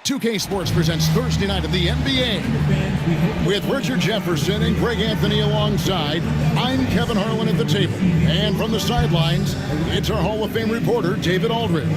2K Sports presents Thursday night of the NBA. With Richard Jefferson and Greg Anthony alongside, I'm Kevin Harlan at the table. And from the sidelines, it's our Hall of Fame reporter, David Aldridge.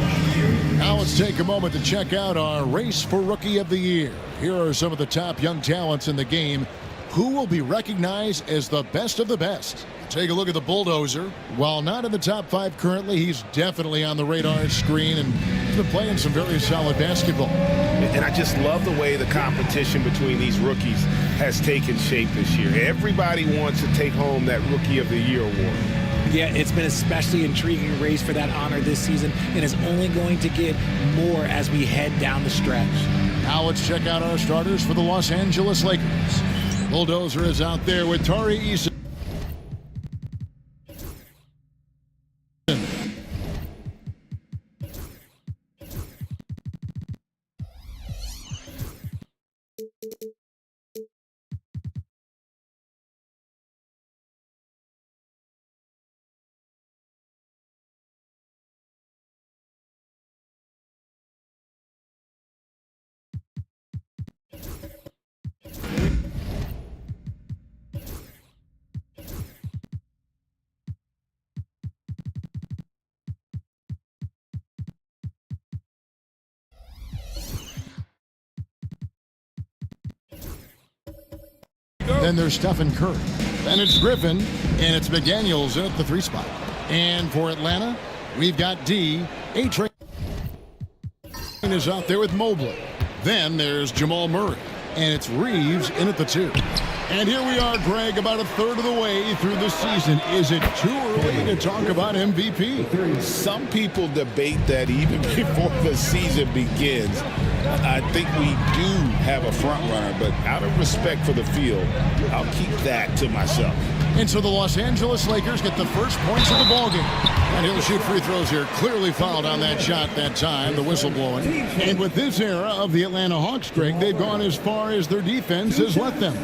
Now let's take a moment to check out our race for Rookie of the Year. Here are some of the top young talents in the game. Who will be recognized as the best of the best? Take a look at the bulldozer. While not in the top 5 currently, he's definitely on the radar screen and he's been playing some very solid basketball. And I just love the way the competition between these rookies has taken shape this year. Everybody wants to take home that Rookie of the Year award. Yeah, it's been especially intriguing race for that honor this season, and is only going to get more as we head down the stretch. Now let's check out our starters for the Los Angeles Lakers. Bulldozer is out there with Tari Eason. Then there's Stephen Curry. Then it's Griffin, and it's McDaniels at the 3 spot. And for Atlanta, we've got D. A-Train is out there with Mobley. Then there's Jamal Murray, and it's Reeves in at the 2. And here we are, Greg, about a third of the way through the season. Is it too early to talk about MVP? Some people debate that even before the season begins. I think we do have a front runner, but out of respect for the field, I'll keep that to myself. And so the Los Angeles Lakers get the first points of the ballgame. And he'll shoot free throws here. Clearly fouled on that shot that time, the whistle blowing. And with this era of the Atlanta Hawks, Greg, they've gone as far as their defense has let them.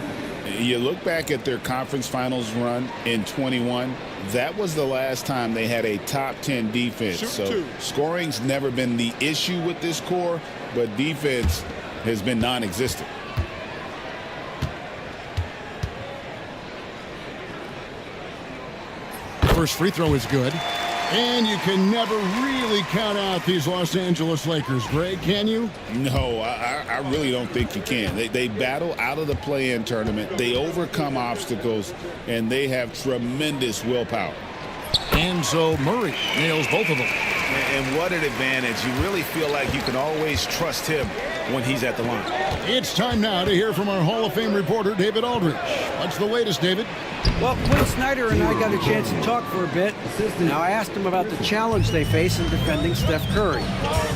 You look back at their conference finals run in 21, that was the last time they had a top 10 defense. So scoring's never been the issue with this core, but defense has been non-existent. First free throw is good. And you can never really count out these Los Angeles Lakers, Greg, can you? No, I really don't think you can. They battle out of the play-in tournament. They overcome obstacles, and they have tremendous willpower. And so Murray nails both of them. And what an advantage. You really feel like you can always trust him when he's at the line. It's time now to hear from our Hall of Fame reporter, David Aldridge. What's the latest, David? Well, Quinn Snyder and I got a chance to talk for a bit. Now, I asked him about the challenge they face in defending Steph Curry.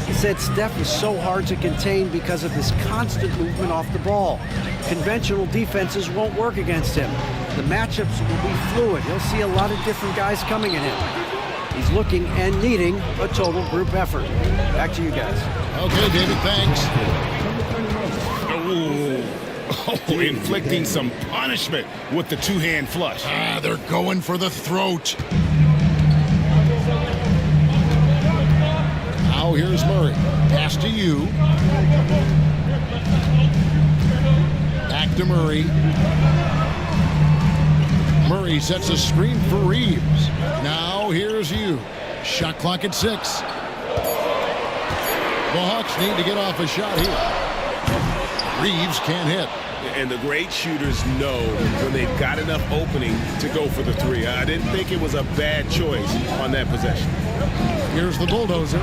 He said Steph is so hard to contain because of his constant movement off the ball. Conventional defenses won't work against him. The matchups will be fluid. He'll see a lot of different guys coming at him. He's looking and needing a total group effort. Back to you guys. Okay, David, thanks. Oh, inflicting some punishment with the 2-hand flush. They're going for the throat. Now here's Murray. Pass to you. Back to Murray. Murray sets a screen for Reeves. Now here's you. Shot clock at 6. The Hawks need to get off a shot here. Reeves can't hit. And the great shooters know when they've got enough opening to go for the 3. I didn't think it was a bad choice on that possession. Here's the bulldozer.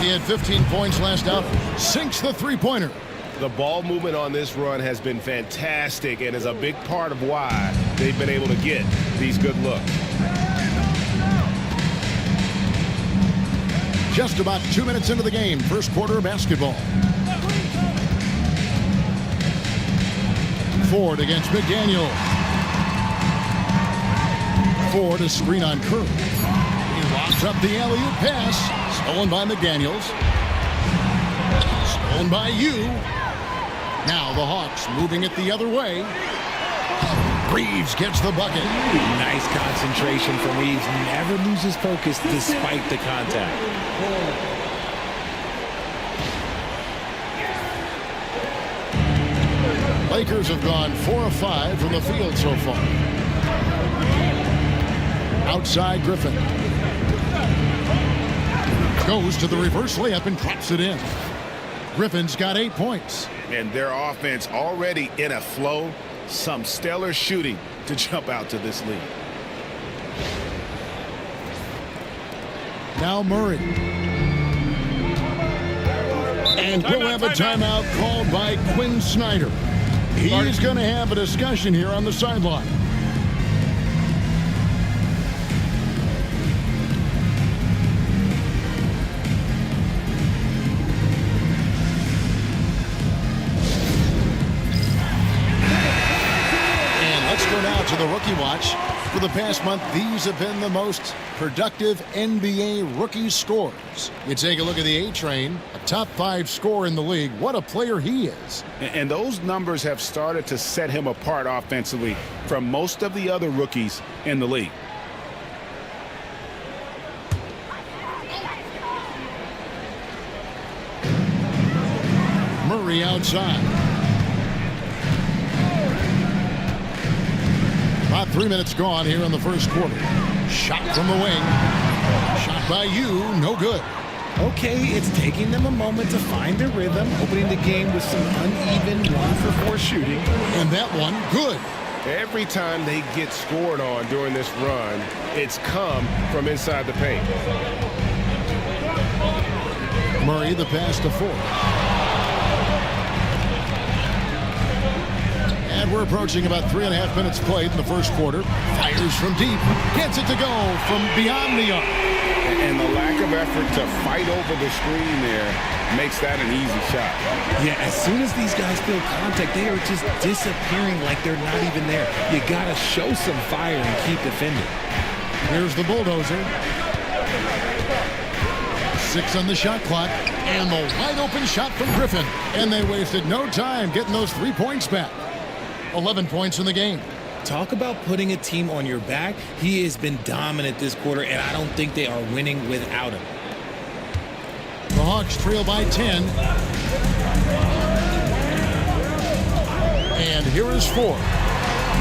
He had 15 points last out. Sinks the 3-pointer. The ball movement on this run has been fantastic and is a big part of why they've been able to get these good looks. Just about 2 minutes into the game, first quarter of basketball. Ford against McDaniel. Ford a screen on Curry. He lobs up the alley-oop pass. Stolen by McDaniels. Stolen by you. Now the Hawks moving it the other way. Reeves gets the bucket. Nice concentration from Reeves. Never loses focus despite the contact. Lakers have gone 4 of 5 from the field so far. Outside Griffin. Goes to the reverse layup and drops it in. Griffin's got 8 points. And their offense already in a flow. Some stellar shooting to jump out to this lead. Now Murray. And we'll have a timeout called by Quinn Snyder. He's going to have a discussion here on the sideline. And let's go now to the rookie watch. For the past month, these have been the most productive NBA rookie scores. You take a look at the A-Train, a top 5 scorer in the league. What a player he is. And those numbers have started to set him apart offensively from most of the other rookies in the league. Murray outside. About 3 minutes gone here in the first quarter. Shot from the wing. Shot by you, no good. Okay, it's taking them a moment to find their rhythm, opening the game with some uneven 1-for-4 shooting. And that one, good. Every time they get scored on during this run, it's come from inside the paint. Murray the pass to Ford. And we're approaching about 3.5 minutes played in the first quarter. Fires from deep. Gets it to go from beyond the arc. And the lack of effort to fight over the screen there makes that an easy shot. Yeah, as soon as these guys feel contact, they are just disappearing like they're not even there. You got to show some fire and keep defending. Here's the bulldozer. 6 on the shot clock. And the wide open shot from Griffin. And they wasted no time getting those 3 points back. 11 points in the game. Talk about putting a team on your back. He has been dominant this quarter, and I don't think they are winning without him. The Hawks trail by 10. And here is Ford.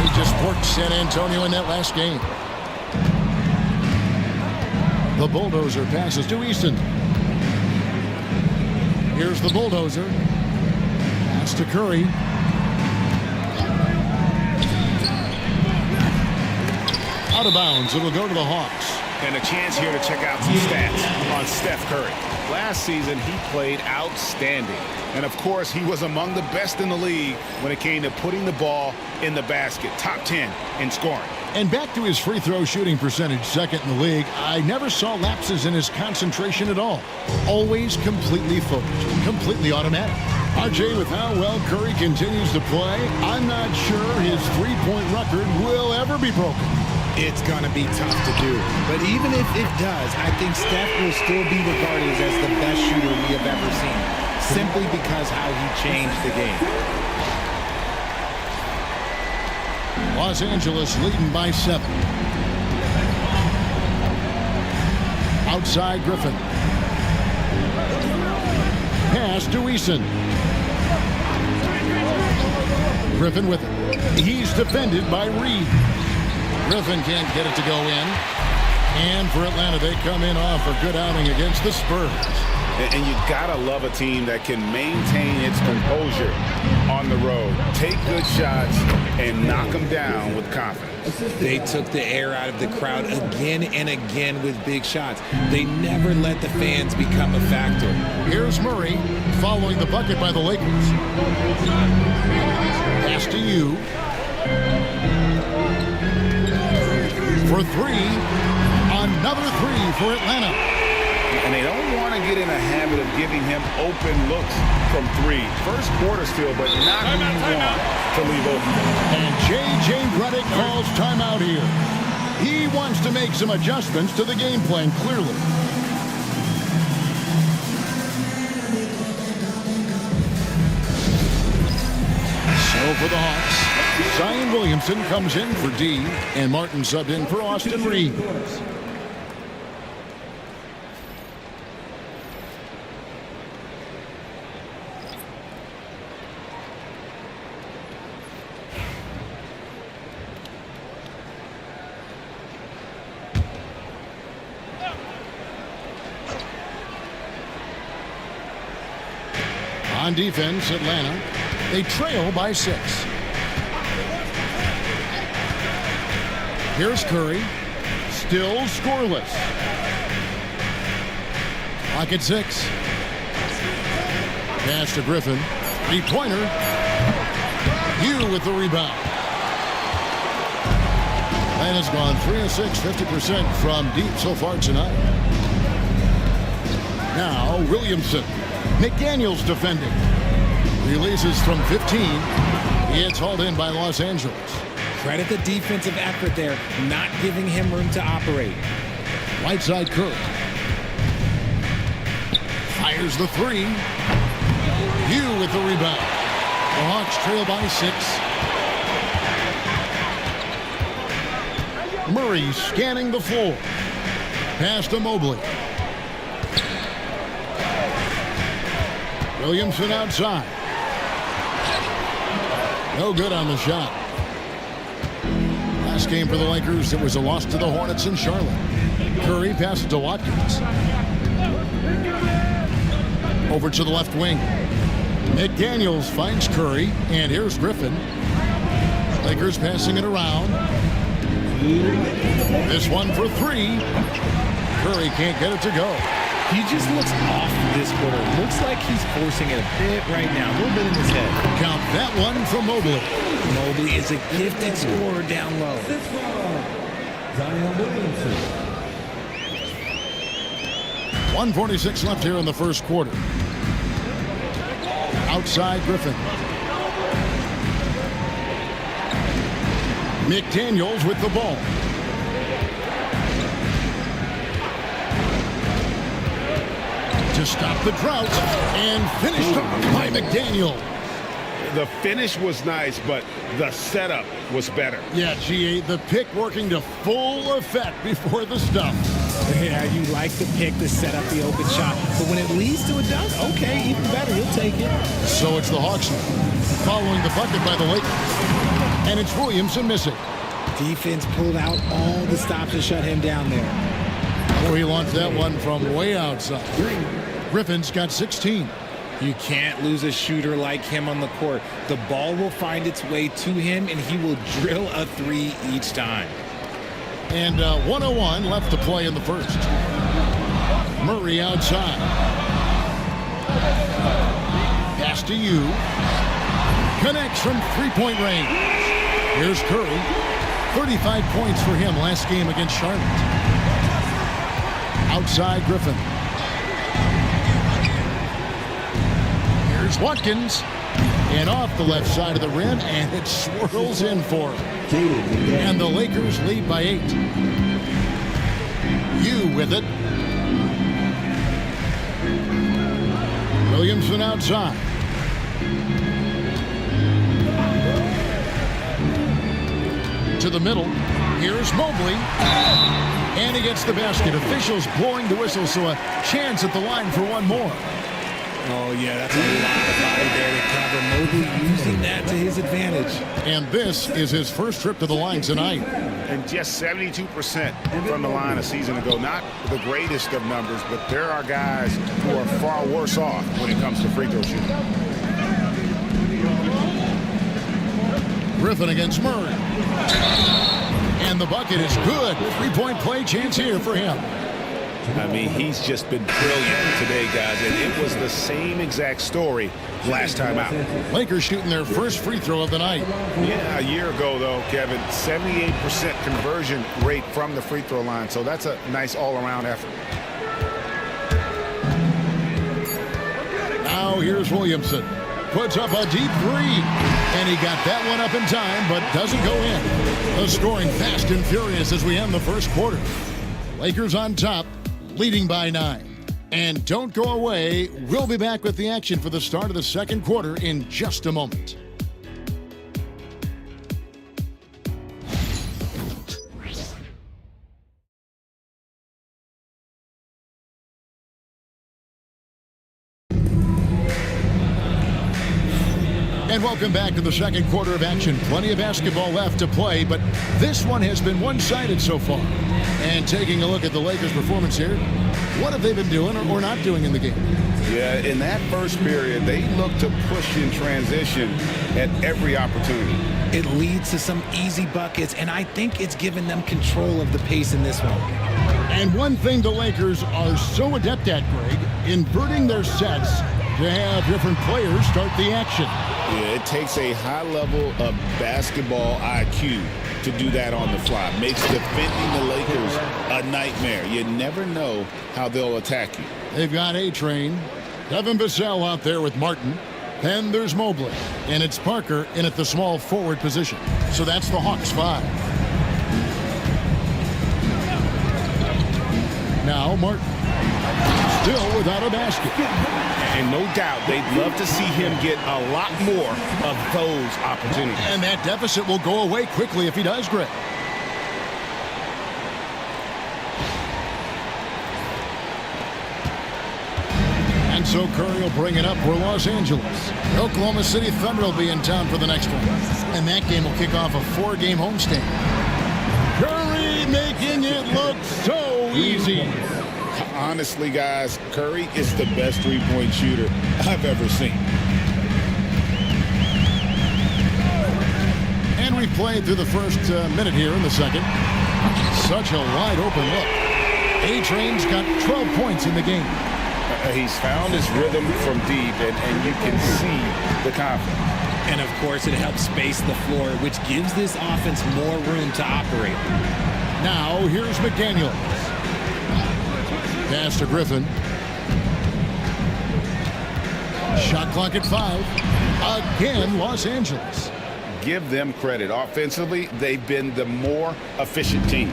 He just worked San Antonio in that last game. The bulldozer passes to Easton. Here's the bulldozer. Pass to Curry. Out of bounds. It'll go to the Hawks. And a chance here to check out some stats on Steph Curry. Last season, he played outstanding. And, of course, he was among the best in the league when it came to putting the ball in the basket. Top 10 in scoring. And back to his free throw shooting percentage, second in the league. I never saw lapses in his concentration at all. Always completely focused, completely automatic. RJ, with how well Curry continues to play, I'm not sure his three-point record will ever be broken. It's going to be tough to do. But even if it does, I think Steph will still be regarded as the best shooter we have ever seen, simply because how he changed the game. Los Angeles leading by 7. Outside Griffin. Pass to Eason. Griffin with it. He's defended by Reed. Griffin can't get it to go in. And for Atlanta, they come in off a good outing against the Spurs. And you gotta love a team that can maintain its composure on the road. Take good shots and knock them down with confidence. They took the air out of the crowd again and again with big shots. They never let the fans become a factor. Here's Murray following the bucket by the Lakers. Pass to you. For 3. Another 3 for Atlanta. And they don't want to get in a habit of giving him open looks from 3. First quarter still, but not who you want to leave open. And J.J. Redick calls timeout here. He wants to make some adjustments to the game plan, clearly. So for the Hawks, Zion Williamson comes in for D, and Martin subbed in for Austin Reeves. On defense, Atlanta, they trail by 6. Here's Curry, still scoreless. Clock at 6. Pass to Griffin, 3-pointer. You with the rebound. Atlanta's gone 3 of 6, 50% from deep so far tonight. Now Williamson. McDaniels defending. Releases from 15. It's hauled in by Los Angeles. Credit the defensive effort there, not giving him room to operate. Right side Curry. Fires the 3. You with the rebound. The Hawks trail by 6. Murray scanning the floor. Pass to Mobley. Williamson outside. No good on the shot. Last game for the Lakers, it was a loss to the Hornets in Charlotte. Curry passes to Watkins. Over to the left wing. McDaniels finds Curry, and here's Griffin. Lakers passing it around. This one for 3. Curry can't get it to go. He just looks off this quarter. Looks like he's forcing it a bit right now. A little bit in his head. Count that one for Mobley. Mobley is a gifted scorer down low. 1:46 left here in the first quarter. Outside Griffin. McDaniels with the ball. To stop the drought and finished by McDaniel. The finish was nice, but the setup was better. Yeah, GA, the pick working to full effect before the stuff. Yeah, you like the pick to set up the open shot, but when it leads to a dunk, okay, even better, you'll take it. So it's the Hawks following the bucket by the Lakers. And it's Williamson missing. Defense pulled out all the stops to shut him down there. Oh, he launched that one from way outside. Griffin's got 16. You can't lose a shooter like him on the court. The ball will find its way to him, and he will drill a 3 each time. And 1:01 left to play in the first. Murray outside. Pass to you. Connects from 3-point range. Here's Curry. 35 points for him last game against Charlotte. Outside Griffin. Here's Watkins. And off the left side of the rim, and it swirls in for him. And the Lakers lead by 8. You with it. Williamson outside. To the middle. Here's Mobley. And he gets the basket. Officials blowing the whistle, so a chance at the line for one more. Oh, yeah, that's a lot of body there to cover. Mobley using that to his advantage. And this is his first trip to the line tonight. And just 72% from the line a season ago. Not the greatest of numbers, but there are guys who are far worse off when it comes to free throw shooting. Griffin against Murray. And the bucket is good. 3-point play chance here for him. I mean, he's just been brilliant today, guys, and it was the same exact story last time out. Lakers shooting their first free throw of the night. Yeah, a year ago, though, Kevin, 78% conversion rate from the free throw line, so that's a nice all-around effort. Now here's Williamson. Puts up a deep 3. And he got that one up in time, but doesn't go in. The scoring fast and furious as we end the first quarter. Lakers on top, leading by 9. And don't go away. We'll be back with the action for the start of the second quarter in just a moment. And welcome back to the second quarter of action. Plenty of basketball left to play, but this one has been one-sided so far. And taking a look at the Lakers' performance here, what have they been doing or not doing in the game? Yeah, in that first period, they looked to push in transition at every opportunity. It leads to some easy buckets, and I think it's given them control of the pace in this one. And one thing the Lakers are so adept at, Greg, inverting their sets to have different players start the action. Yeah, it takes a high level of basketball IQ to do that on the fly. Makes defending the Lakers a nightmare. You never know how they'll attack you. They've got A-Train, Devin Vassell out there with Martin. Then there's Mobley, and it's Parker in at the small forward position. So that's the Hawks 5. Now Martin, still without a basket. And no doubt, they'd love to see him get a lot more of those opportunities. And that deficit will go away quickly if he does, Greg. And so Curry will bring it up for Los Angeles. The Oklahoma City Thunder will be in town for the next one. And that game will kick off a 4-game homestand. Curry making it look so easy. Honestly, guys, Curry is the best three-point shooter I've ever seen. And we've played through the first minute here in the second. Such a wide-open look. A-Train's got 12 points in the game. He's found his rhythm from deep, and you can see the confidence. And, of course, it helps space the floor, which gives this offense more room to operate. Now, here's McDaniels. Pass to Griffin. Shot clock at 5. Again, Los Angeles. Give them credit. Offensively, they've been the more efficient team.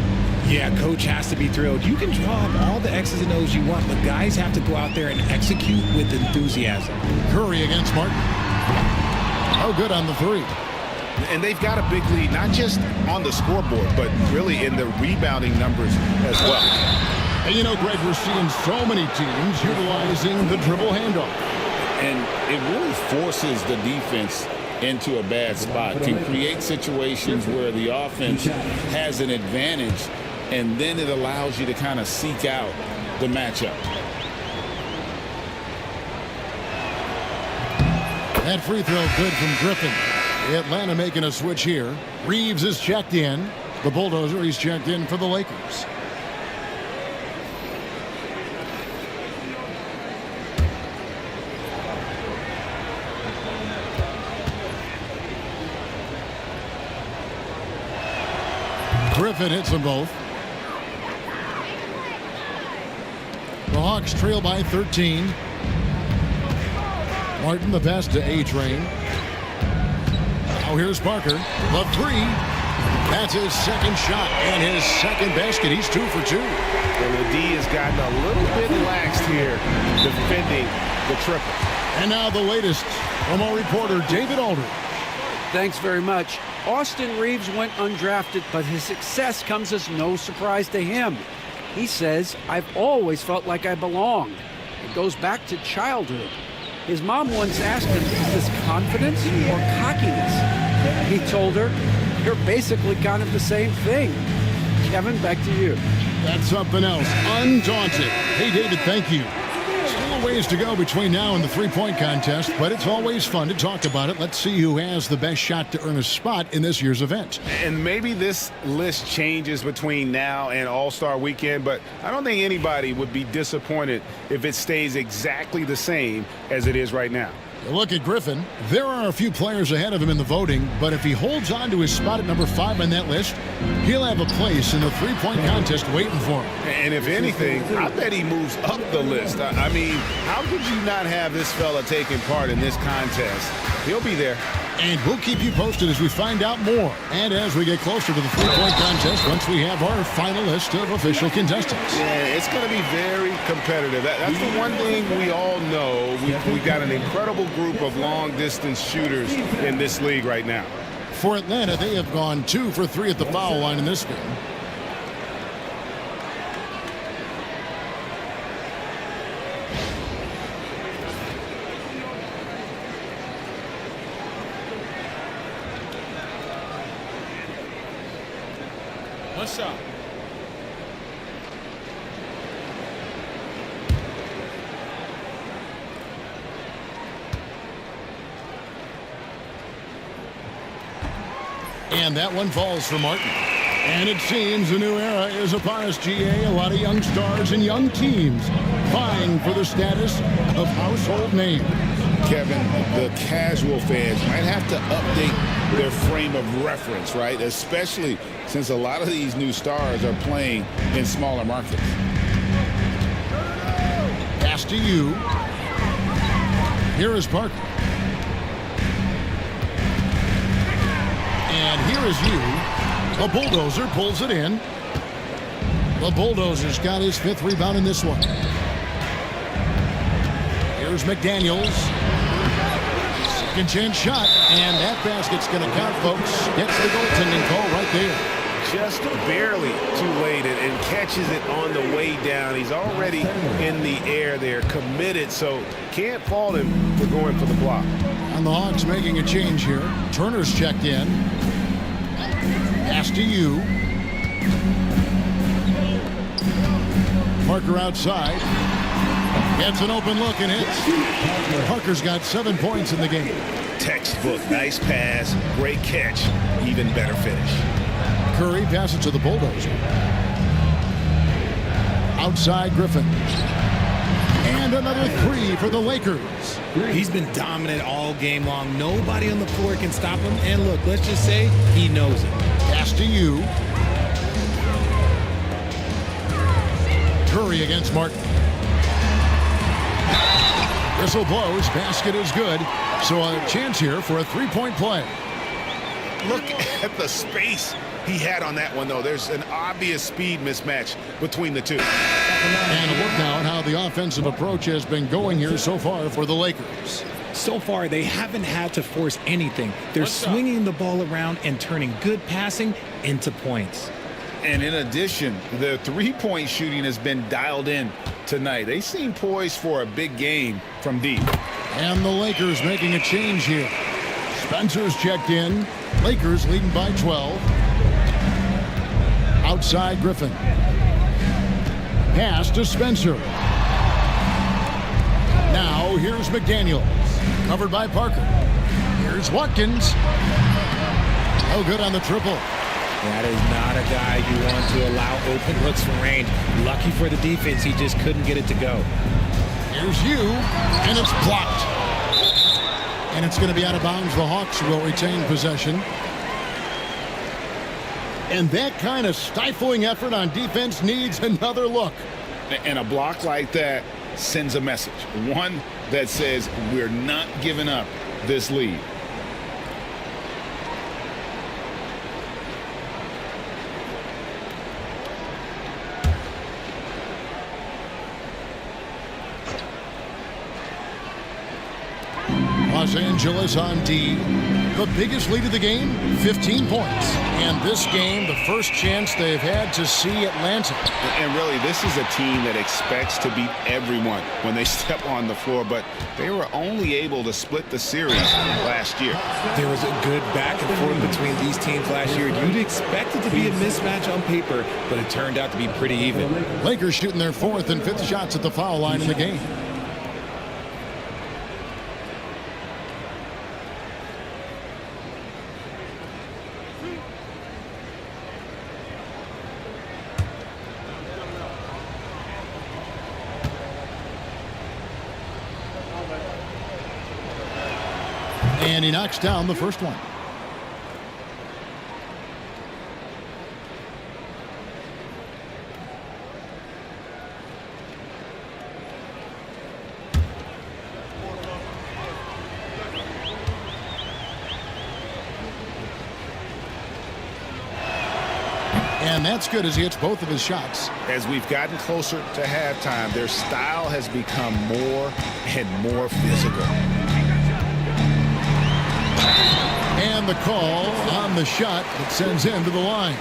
Yeah, coach has to be thrilled. You can draw up all the X's and O's you want, but guys have to go out there and execute with enthusiasm. Curry against Martin. Oh, good on the 3. And they've got a big lead, not just on the scoreboard, but really in the rebounding numbers as well. And you know, Greg, we're seeing so many teams utilizing the dribble handoff. And it really forces the defense into a bad spot, can create situations where the offense has an advantage, and then it allows you to kind of seek out the matchup. That free throw good from Griffin. Atlanta making a switch here. Reeves is checked in. The Bulldozer, he's checked in for the Lakers. Griffin hits them both. The Hawks trail by 13. Martin, the pass to A-Train. Now here's Parker. The 3. That's his second shot and his second basket. He's 2 for 2. And the D has gotten a little bit laxed here defending the triple. And now the latest from our reporter, David Aldridge. Thanks very much. Austin Reeves went undrafted, but his success comes as no surprise to him. He says, "I've always felt like I belonged." It goes back to childhood. His mom once asked him, "Is this confidence or cockiness?" He told her, "You're basically kind of the same thing." Kevin, back to you. That's something else. Undaunted. Hey, David, thank you. Still a ways to go between now and the three-point contest, but it's always fun to talk about it. Let's see who has the best shot to earn a spot in this year's event. And maybe this list changes between now and All-Star Weekend, but I don't think anybody would be disappointed if it stays exactly the same as it is right now. Look at Griffin. There are a few players ahead of him in the voting, but if he holds on to his spot at number 5 on that list, he'll have a place in the three-point contest waiting for him. And if anything, I bet he moves up the list. I mean, how could you not have this fella taking part in this contest? He'll be there. And we'll keep you posted as we find out more. And as we get closer to the three-point contest, once we have our final list of official contestants. Yeah, it's going to be very competitive. That's the one thing we all know. We've got an incredible group of long-distance shooters in this league right now. For Atlanta, they have gone 2 for 3 at the foul line in this game. shot. And that one falls for Martin. And it seems a new era is upon us, GA. A lot of young stars and young teams vying for the status of household name. Kevin, the casual fans might have to update their frame of reference, right? Especially since a lot of these new stars are playing in smaller markets. Pass to you. Here is Parker. And here is you. The Bulldozer pulls it in. The Bulldozer's got his 5th rebound in this one. Here's McDaniels. Second chance shot. And that basket's going to count, folks. Gets the goaltending call right there. Just barely too late and catches it on the way down. He's already in the air there, committed, so can't fault him for going for the block. And the Hawks making a change here. Turner's checked in. Pass to you. Parker outside. Gets an open look and hits. Parker's got 7 points in the game. Textbook, nice pass, great catch, even better finish. Curry passes to the Bulldozer. Outside Griffin. And another 3 for the Lakers. He's been dominant all game long. Nobody on the floor can stop him. And look, let's just say he knows it. Pass to you. Curry against Martin. Whistle blows. Basket is good. So a chance here for a 3-point play. Look at the space he had on that one, though. There's an obvious speed mismatch between the two. And a look now at how the offensive approach has been going here so far for the Lakers. So far, they haven't had to force anything. They're swinging the ball around and turning good passing into points. And in addition, the three-point shooting has been dialed in tonight. They seem poised for a big game from deep. And the Lakers making a change here. Spencer's checked in. Lakers leading by 12. Outside Griffin. Pass to Spencer. Now here's McDaniels. Covered by Parker. Here's Watkins. Oh, good on the triple. That is not a guy you want to allow open looks from range. Lucky for the defense, he just couldn't get it to go. Here's you, and it's blocked. And it's going to be out of bounds. The Hawks will retain possession. And that kind of stifling effort on defense needs another look. And a block like that sends a message. One that says we're not giving up this lead. Los Angeles on D. The biggest lead of the game, 15 points. And this game, the first chance they've had to see Atlanta. And really, this is a team that expects to beat everyone when they step on the floor, but they were only able to split the series last year. There was a good back and forth between these teams last year. You'd expect it to be a mismatch on paper, but it turned out to be pretty even. Lakers shooting their 4th and 5th shots at the foul line in the game. And he knocks down the first one. And that's good as he hits both of his shots. As we've gotten closer to halftime, their style has become more and more physical. And the call on the shot that sends him to the line.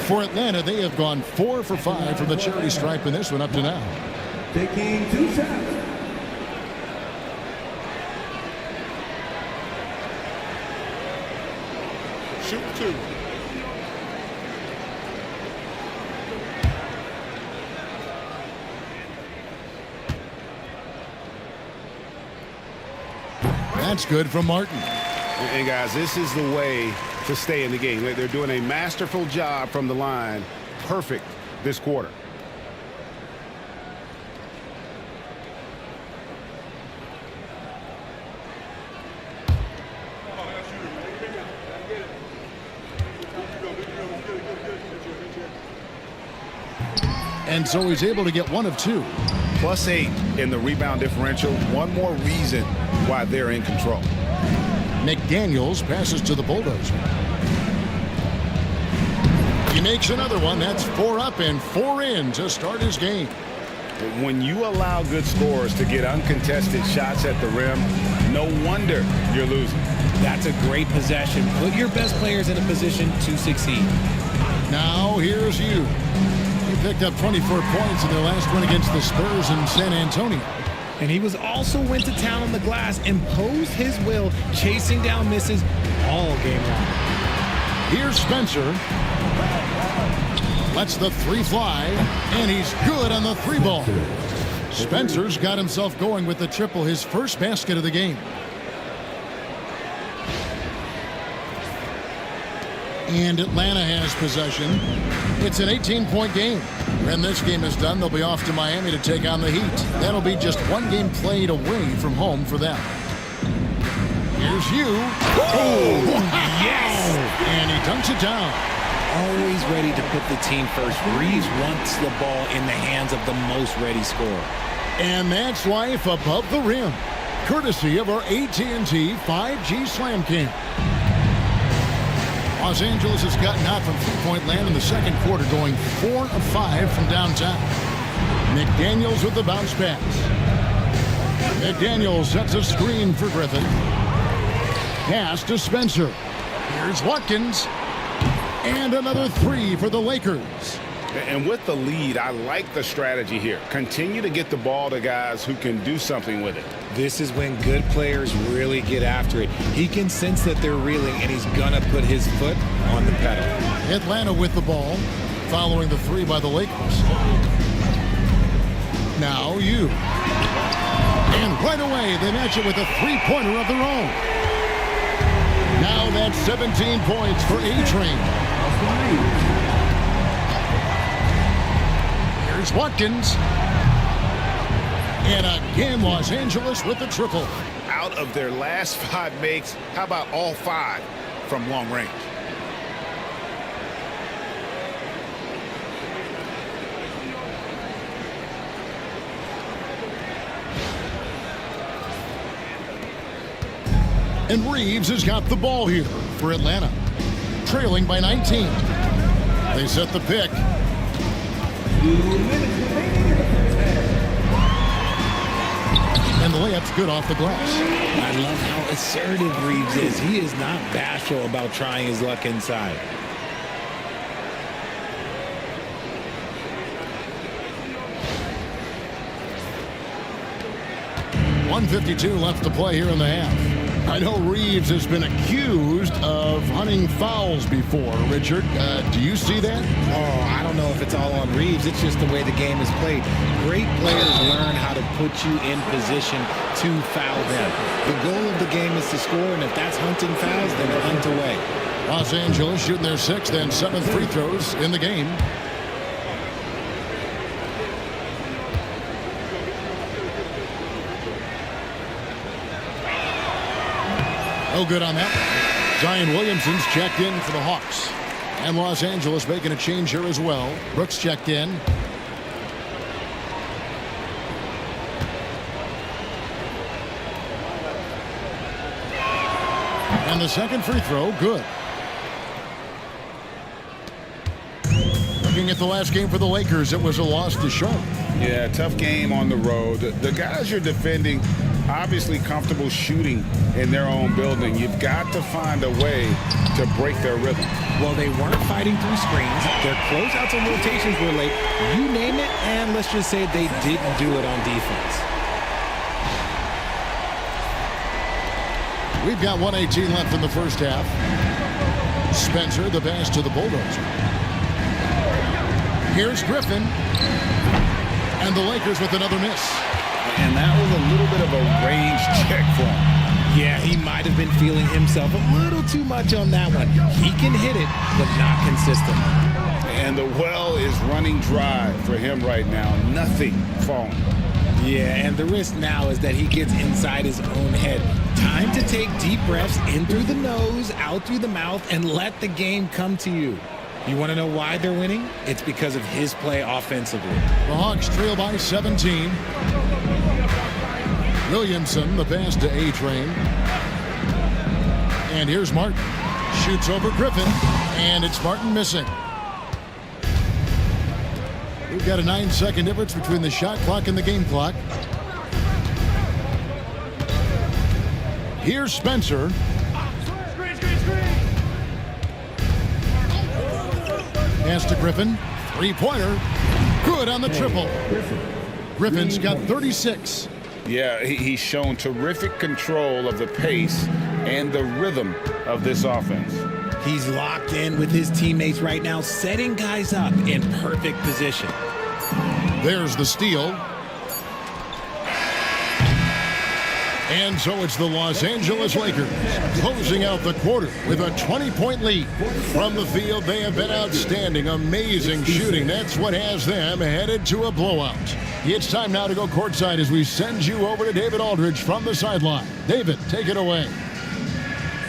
For Atlanta, they have gone 4 for 5 from the charity stripe in this one up to now. Taking 2 shots. Shoot 2. That's good from Martin. And guys, this is the way to stay in the game. They're doing a masterful job from the line. Perfect this quarter. And so he's able to get one of two. +8 in the rebound differential. One more reason why they're in control. McDaniels passes to the Bulldozer. He makes another one. That's 4 up and 4 in to start his game. When you allow good scorers to get uncontested shots at the rim, no wonder you're losing. That's a great possession. Put your best players in a position to succeed. Now here's you. He picked up 24 points in their last win against the Spurs in San Antonio. And he was also went to town on the glass, imposed his will, chasing down misses all game long. Here's Spencer. Lets the 3 fly, and he's good on the 3 ball. Spencer's got himself going with the triple, his first basket of the game. And Atlanta has possession. It's an 18-point game. When this game is done, they'll be off to Miami to take on the Heat. That'll be just 1 game played away from home for them. Here's you. Oh, yes! And he dunks it down. Always ready to put the team first. Reeves wants the ball in the hands of the most ready scorer. And that's life above the rim, courtesy of our AT&T 5G Slam Cam. Los Angeles has gotten hot from three-point land in the second quarter, going 4 of 5 from downtown. McDaniels with the bounce pass. McDaniels sets a screen for Griffin. Pass to Spencer. Here's Watkins. And another 3 for the Lakers. And with the lead, I like the strategy here. Continue to get the ball to guys who can do something with it. This is when good players really get after it. He can sense that they're reeling, and he's going to put his foot on the pedal. Atlanta with the ball, following the 3 by the Lakers. Now you. And right away, they match it with a 3-pointer of their own. Now that's 17 points for A-Train. Here's Watkins. And again, Los Angeles with the triple. Out of their last 5 makes, how about all 5 from long range? And Reeves has got the ball here for Atlanta, trailing by 19. They set the pick. 2 minutes remaining in the first half. And the layup's good off the glass. I love how assertive Reeves is. He is not bashful about trying his luck inside. .152 left to play here in the half. I know Reeves has been accused of hunting fouls before. Richard, do you see that? Oh, I don't know if it's all on Reeves. It's just the way the game is played. Great players learn how to put you in position to foul them. The goal of the game is to score, and if that's hunting fouls, then hunt away. Los Angeles shooting their 6th and 7th free throws in the game. No good on that. Zion Williamson's checked in for the Hawks. And Los Angeles making a change here as well. Brooks checked in. And the second free throw, good. Looking at the last game for the Lakers, it was a loss to Charlotte. Yeah, tough game on the road. The guys you're defending, obviously comfortable shooting in their own building. You've got to find a way to break their rhythm. Well, they weren't fighting through screens. Their closeouts and rotations were late. You name it, and let's just say they didn't do it on defense. We've got 1:18 left in the first half. Spencer, the pass to the Bulldozer. Here's Griffin. And the Lakers with another miss. And that was a little bit of a range check for him. Yeah, he might have been feeling himself a little too much on that one. He can hit it, but not consistent. And the well is running dry for him right now. Nothing falling. Yeah, and the risk now is that he gets inside his own head. Time to take deep breaths in through the nose, out through the mouth, and let the game come to you. You want to know why they're winning? It's because of his play offensively. The Hawks trail by 17. Williamson, the pass to A-Train. And here's Martin. Shoots over Griffin, and it's Martin missing. We've got a 9-second difference between the shot clock and the game clock. Here's Spencer. Pass to Griffin. Three-pointer. Good on the triple. Griffin's got 36. Yeah, he's shown terrific control of the pace and the rhythm of this offense. He's locked in with his teammates right now, setting guys up in perfect position. There's the steal. And so it's the Los Angeles Lakers closing out the quarter with a 20-point lead. From the field, they have been outstanding, amazing shooting. That's what has them headed to a blowout. It's time now to go courtside as we send you over to David Aldridge from the sideline. David, take it away.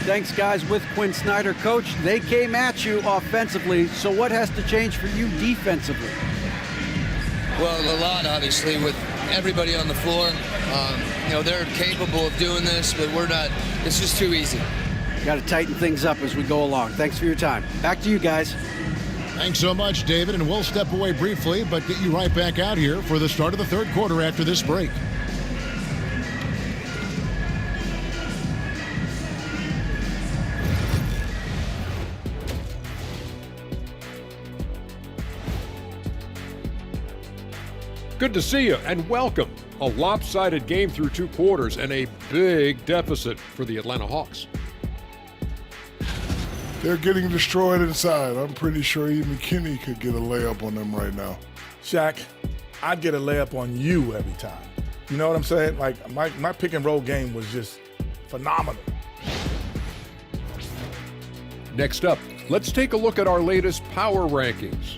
Thanks, guys. With Quinn Snyder, Coach, they came at you offensively. So what has to change for you defensively? Well, a lot, obviously, with everybody on the floor. You know, they're capable of doing this, but we're not. It's just too easy. Got to tighten things up as we go along. Thanks for your time. Back to you guys. Thanks so much, David, and we'll step away briefly, but get you right back out here for the start of the third quarter after this break. Good to see you and welcome. A lopsided game through two quarters and a big deficit for the Atlanta Hawks. They're getting destroyed inside. I'm pretty sure even McKinney could get a layup on them right now. Shaq, I'd get a layup on you every time. You know what I'm saying? Like, my pick and roll game was just phenomenal. Next up, let's take a look at our latest power rankings.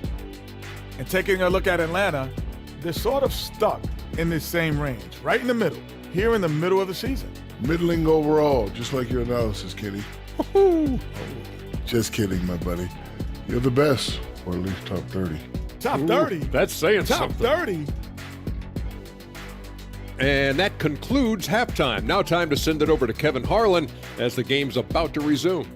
And taking a look at Atlanta, they're sort of stuck in this same range, right in the middle, here in the middle of the season. Middling overall, just like your analysis, Kenny. Woohoo! Just kidding, my buddy. You're the best, or at least top 30. Top 30? That's saying Top something. 30? And that concludes halftime. Now time to send it over to Kevin Harlan as the game's about to resume.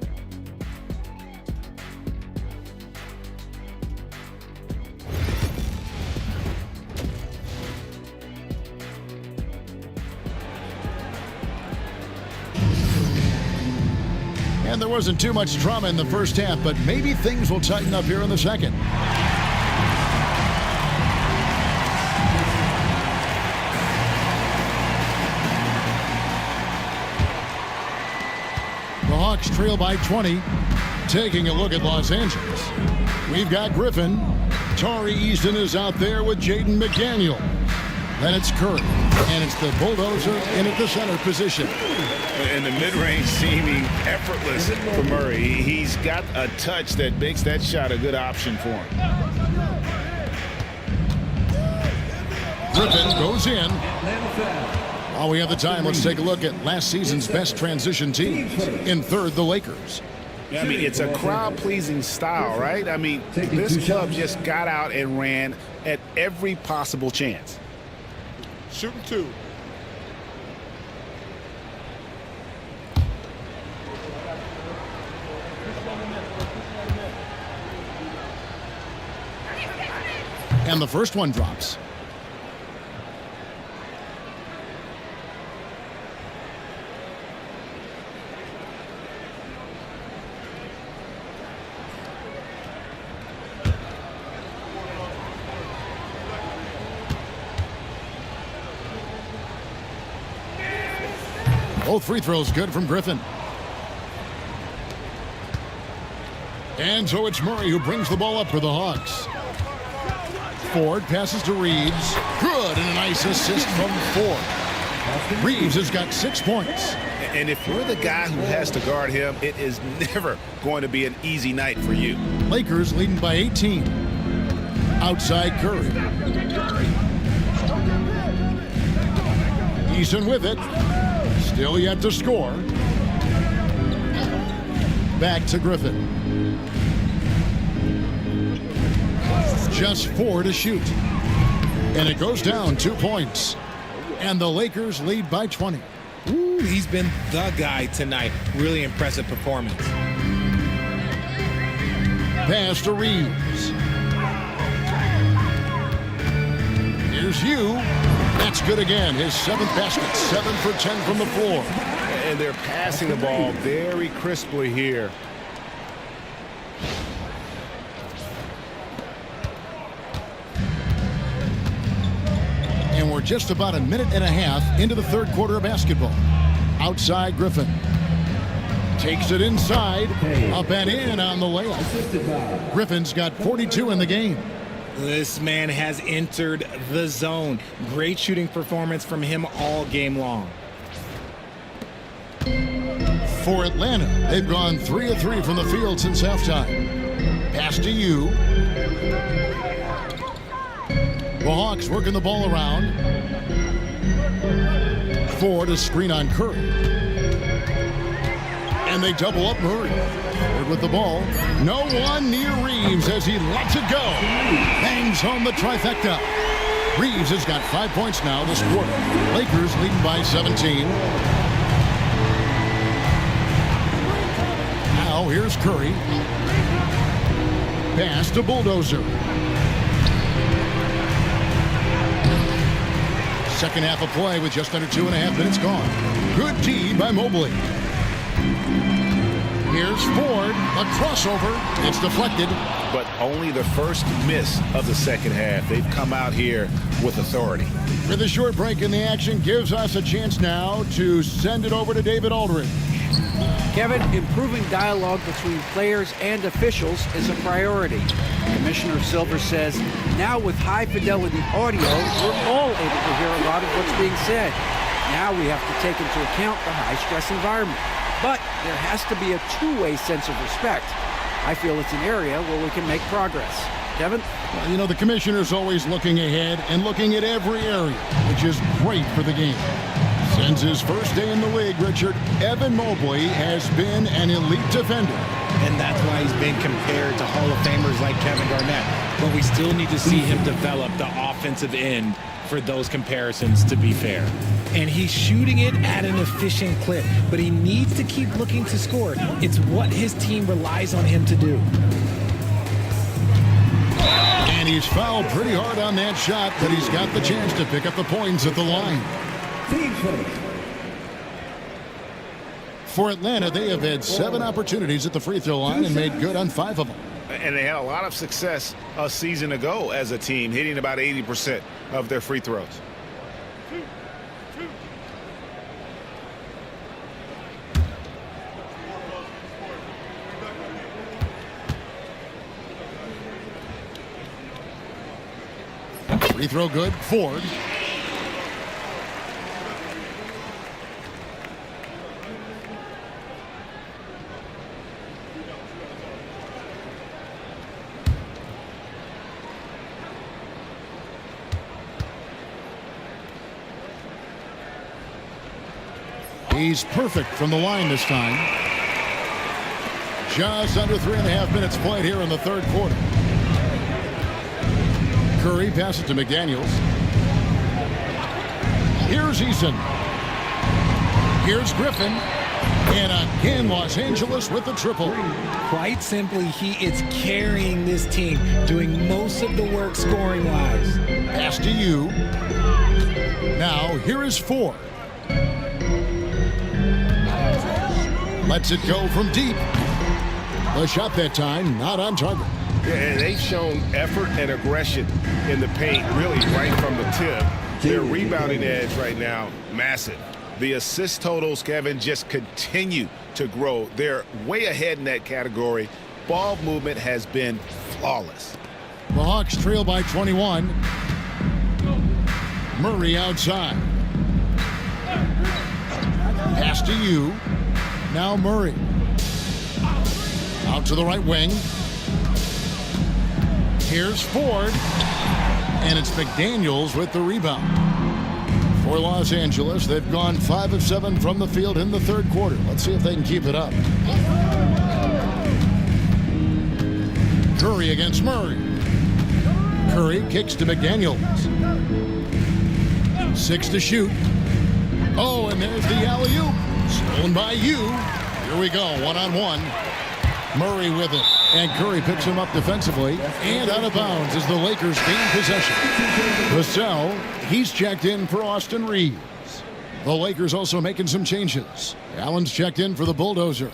And there wasn't too much drama in the first half, but maybe things will tighten up here in the second. The Hawks trail by 20. Taking a look at Los Angeles. We've got Griffin. Tari Easton is out there with Jaden McDaniel. Then it's Curry. And it's the bulldozer in at the center position. And the mid-range seeming effortless for Murray. He's got a touch that makes that shot a good option for him. Griffin goes in. While we have the time, let's take a look at last season's best transition teams. In third, the Lakers. I mean, it's a crowd-pleasing style, right? I mean, this club just got out and ran at every possible chance. Shooting two. And the first one drops. Both free throws good from Griffin. And so it's Murray who brings the ball up for the Hawks. Ford passes to Reeves. Good, and a nice assist from Ford. Reeves has got 6 points. And if you're the guy who has to guard him, it is never going to be an easy night for you. Lakers leading by 18. Outside Curry. Eason with it. Still yet to score. Back to Griffin. Just 4 to shoot. And it goes down 2 points. And the Lakers lead by 20. Ooh, he's been the guy tonight. Really impressive performance. Pass to Reeves. Here's Hugh. That's good again. His 7th basket. 7 for 10 from the floor. And they're passing the ball very crisply here. And we're just about a minute and a half into the 3rd quarter of basketball. Outside Griffin. Takes it inside. Up and in on the layup. Griffin's got 42 in the game. This man has entered the zone. Great shooting performance from him all game long. For Atlanta, they've gone 3 of 3 from the field since halftime. Pass to you. The Hawks working the ball around. 4 to screen on Curry. And they double up Murray. Ford with the ball. No one near Reeves as he lets it go. Bangs home the trifecta. Reeves has got 5 points now this quarter. Lakers leading by 17. Now here's Curry. Pass to Bulldozer. Second half of play with just under 2.5 minutes gone. Good D by Mobley. Here's Ford, a crossover. It's deflected. But only the first miss of the second half. They've come out here with authority. With a short break in the action gives us a chance now to send it over to David Aldridge. Kevin, improving dialogue between players and officials is a priority. Commissioner Silver says, now with high-fidelity audio, we're all able to hear a lot of what's being said. Now we have to take into account the high-stress environment. But there has to be a two-way sense of respect. I feel it's an area where we can make progress. Kevin? Well, you know, the commissioner's always looking ahead and looking at every area, which is great for the game. Since his first day in the league, Richard, Evan Mobley has been an elite defender. And that's why he's been compared to Hall of Famers like Kevin Garnett. But we still need to see him develop the offensive end for those comparisons to be fair. And he's shooting it at an efficient clip, but he needs to keep looking to score. It's what his team relies on him to do. And he's fouled pretty hard on that shot, but he's got the chance to pick up the points at the line. For Atlanta, they have had 7 opportunities at the free throw line and made good on 5 of them. And they had a lot of success a season ago as a team, hitting about 80% of their free throws. Free throw good. Ford. He's perfect from the line this time. Just under 3.5 minutes played here in the 3rd quarter. Curry passes to McDaniels. Here's Eason. Here's Griffin. And again, Los Angeles with the triple. Quite simply, he is carrying this team, doing most of the work scoring-wise. Pass to you. Now, here is Ford. Lets it go from deep. The shot that time, not on target. Yeah, and they've shown effort and aggression in the paint, really right from the tip. Their rebounding edge right now, massive. The assist totals, Kevin, just continue to grow. They're way ahead in that category. Ball movement has been flawless. The Hawks trail by 21. Murray outside. Pass to you. Now Murray. Out to the right wing. Here's Ford. And it's McDaniels with the rebound. For Los Angeles, they've gone 5 of 7 from the field in the third quarter. Let's see if they can keep it up. Curry against Murray. Curry kicks to McDaniels. 6 to shoot. Oh, and there's the alley-oop. Stolen by you. Here we go, one-on-one. Murray with it. And Curry picks him up defensively. And out of bounds as the Lakers gain possession. Vassell, he's checked in for Austin Reeves. The Lakers also making some changes. Allen's checked in for the Bulldozer.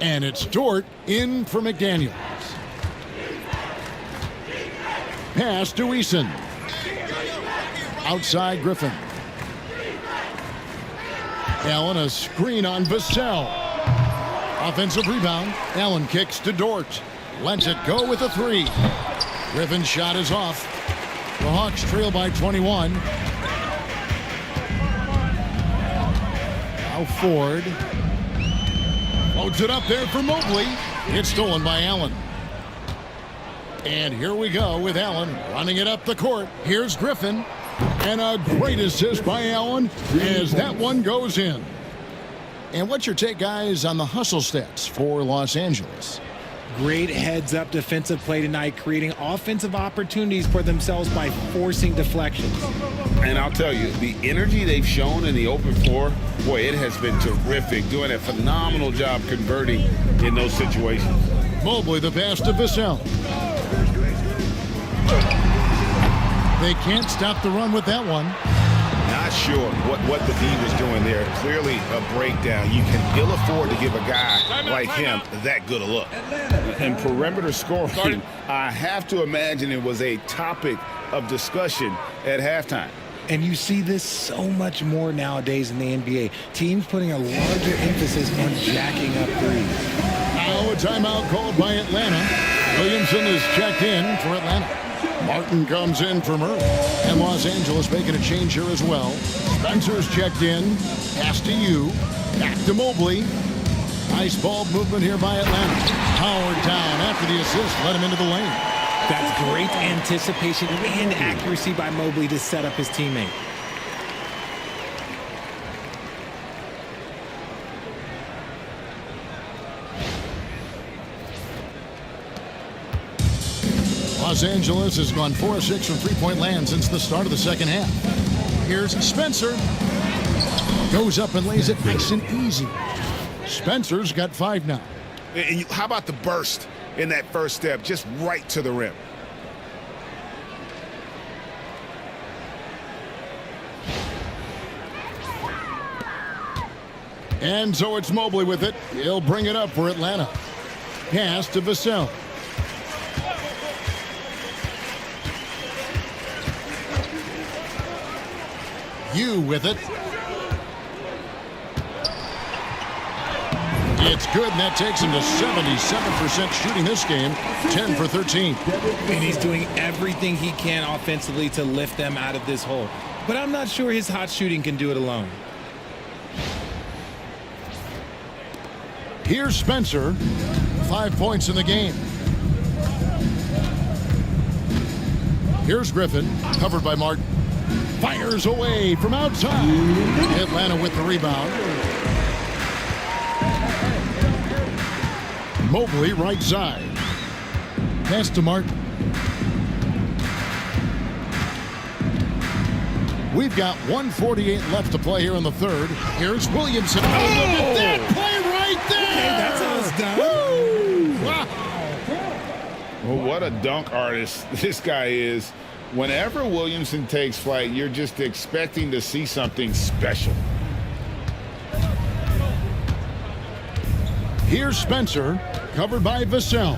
And it's Dort in for McDaniels. Pass to Eason. Outside Griffin. Allen a screen on Vassell. Offensive rebound. Allen kicks to Dort. Lets it go with a 3. Griffin's shot is off. The Hawks trail by 21. Now Ford. Loads it up there for Mobley. It's stolen by Allen. And here we go with Allen running it up the court. Here's Griffin. And a great assist by Allen as that one goes in. And what's your take, guys, on the hustle stats for Los Angeles? Great heads-up defensive play tonight, creating offensive opportunities for themselves by forcing deflections. And I'll tell you, the energy they've shown in the open floor, boy, it has been terrific. Doing a phenomenal job converting in those situations. Mobley the pass to Vassell. They can't stop the run with that one. Not sure what the D was doing there. Clearly a breakdown. You can ill afford to give a guy like him that good a look. And perimeter scoring, I have to imagine it was a topic of discussion at halftime. And you see this so much more nowadays in the NBA. Teams putting a larger emphasis on jacking up threes. Now a timeout called by Atlanta. Williamson is checked in for Atlanta. Martin comes in for Murray. And Los Angeles making a change here as well. Spencer's checked in. Pass to you. Back to Mobley. Nice ball movement here by Atlanta. Howard down after the assist. Let him into the lane. That's great anticipation and accuracy by Mobley to set up his teammate. Los Angeles has gone 4 of 6 from three-point land since the start of the second half. Here's Spencer. Goes up and lays it nice and easy. Spencer's got 5 now. And how about the burst in that first step, just right to the rim? And so it's Mobley with it. He'll bring it up for Atlanta. Pass to Vassell. You with it. It's good, and that takes him to 77% shooting this game, 10 for 13. And he's doing everything he can offensively to lift them out of this hole. But I'm not sure his hot shooting can do it alone. Here's Spencer, 5 points in the game. Here's Griffin, covered by Martin. Fires away from outside. Atlanta with the rebound. Mobley right side. Pass to Martin. We've got 1:48 left to play here in the third. Here's Williamson. Oh, look at that play right there. Hey, that's how it's done. Woo! Wow. Well, what a dunk artist this guy is. Whenever Williamson takes flight, you're just expecting to see something special. Here's Spencer, covered by Vassell.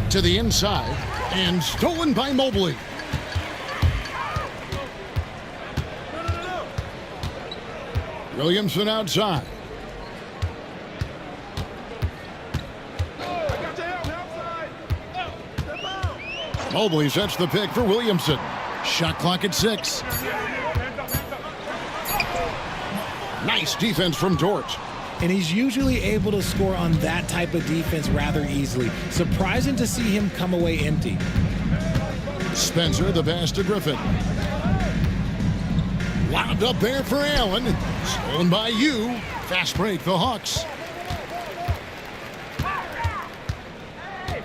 To the inside, and stolen by Mobley. Williamson outside. Mobley sets the pick for Williamson. Shot clock at 6. Nice defense from Dort. And he's usually able to score on that type of defense rather easily. Surprising to see him come away empty. Spencer, the pass to Griffin. Wound up there for Allen. Stolen by you. Fast break, the Hawks.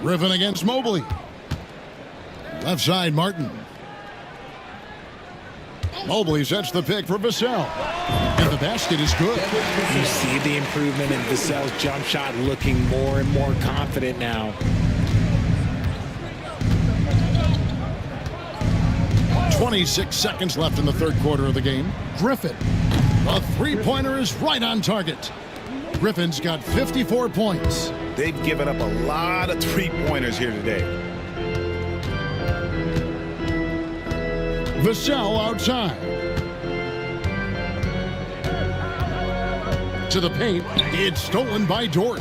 Griffin against Mobley. Left side, Martin. Mobley sets the pick for Vassell. And the basket is good. You see the improvement in Vassell's jump shot, looking more and more confident now. 26 seconds left in the third quarter of the game. Griffin. The three-pointer is right on target. Griffin's got 54 points. They've given up a lot of three-pointers here today. Vassell outside. To the paint. It's stolen by Dort.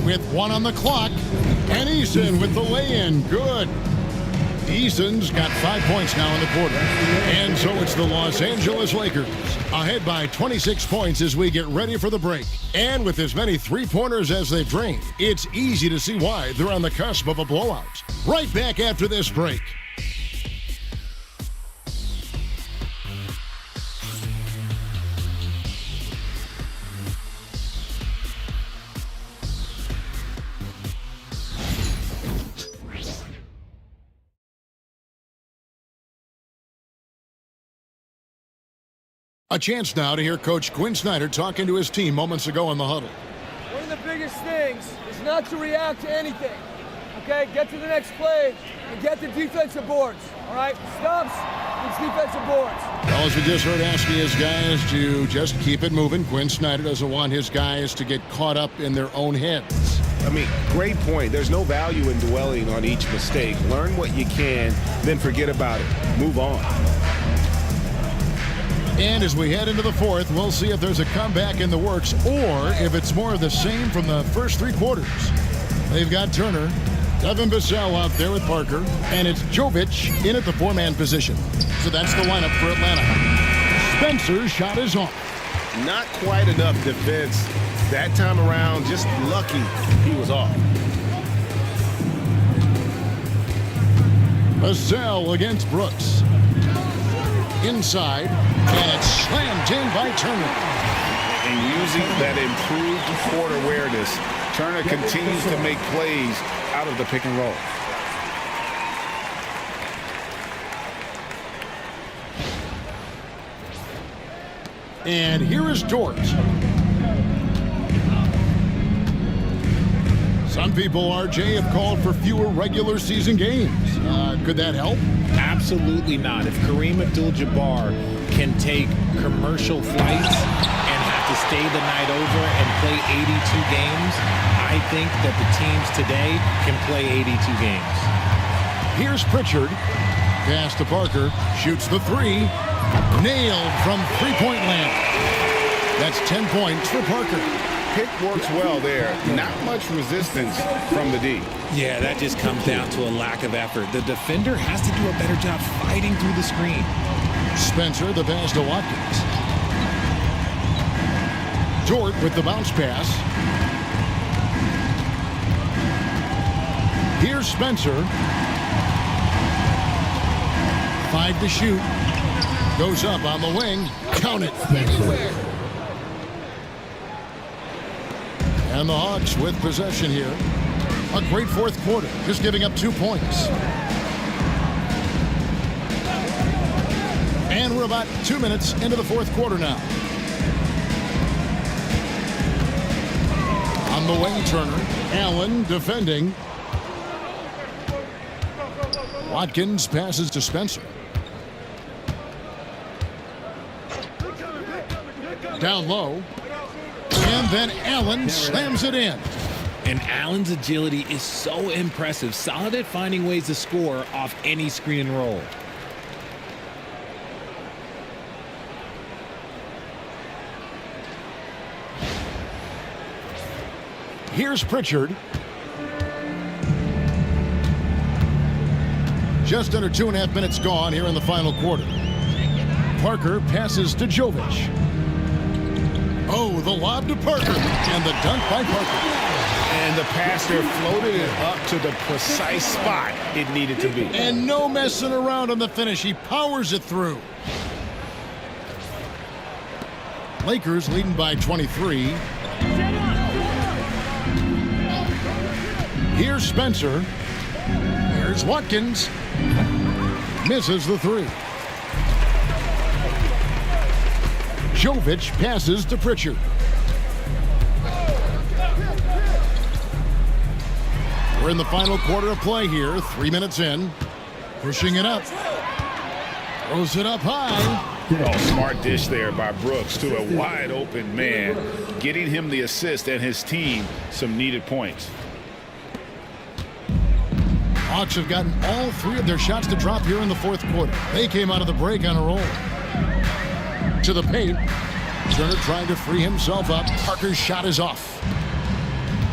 With 1 on the clock. And Eason with the lay-in. Good. Eason's got 5 points now in the quarter. And so it's the Los Angeles Lakers ahead by 26 points as we get ready for the break. And with as many three-pointers as they've drained, it's easy to see why they're on the cusp of a blowout. Right back after this break. A chance now to hear Coach Quinn Snyder talking to his team moments ago in the huddle. One of the biggest things is not to react to anything. Okay, get to the next play and get the defensive boards. All right, stops, it's defensive boards. Well, as we just heard asking his guys to just keep it moving, Quinn Snyder doesn't want his guys to get caught up in their own heads. I mean, great point. There's no value in dwelling on each mistake. Learn what you can, then forget about it. Move on. And as we head into the fourth, we'll see if there's a comeback in the works or if it's more of the same from the first three quarters. They've got Turner, Devin Vassell out there with Parker, and it's Jovic in at the four-man position. So that's the lineup for Atlanta. Spencer's shot is off. Not quite enough defense that time around. Just lucky he was off. Vassell against Brooks. Inside, and it's slammed in by Turner. And using that improved court awareness, Turner continues to make plays out of the pick and roll. And here is Dort. Some people, RJ, have called for fewer regular season games. Could that help? Absolutely not. If Kareem Abdul-Jabbar can take commercial flights and have to stay the night over and play 82 games, I think that the teams today can play 82 games. Here's Pritchard. Pass to Parker. Shoots the three. Nailed from three-point land. That's 10 points for Parker. Pick works well there. Not much resistance from the D. Yeah, that just comes down to a lack of effort. The defender has to do a better job fighting through the screen. Spencer, the pass to Watkins. Dort with the bounce pass. Here's Spencer. 5 to shoot. Goes up on the wing. Count it. And the Hawks with possession here. A great fourth quarter, just giving up 2 points. And we're about 2 minutes into the fourth quarter now. On the wing, Turner. Allen defending. Watkins passes to Spencer. Down low. And then Allen slams it in. And Allen's agility is so impressive. Solid at finding ways to score off any screen and roll. Here's Pritchard. Just under 2.5 minutes gone here in the final quarter. Parker passes to Jovic. Oh, the lob to Parker, and the dunk by Parker. And the pass there floated it up to the precise spot it needed to be. And no messing around on the finish. He powers it through. Lakers leading by 23. Here's Spencer. Here's Watkins. Misses the three. Jovic passes to Pritchard. We're in the final quarter of play here. 3 minutes in. Pushing it up. Throws it up high. Oh, smart dish there by Brooks to a wide open man, getting him the assist and his team some needed points. Hawks have gotten all 3 of their shots to drop here in the fourth quarter. They came out of the break on a roll. To the paint. Turner trying to free himself up. Parker's shot is off.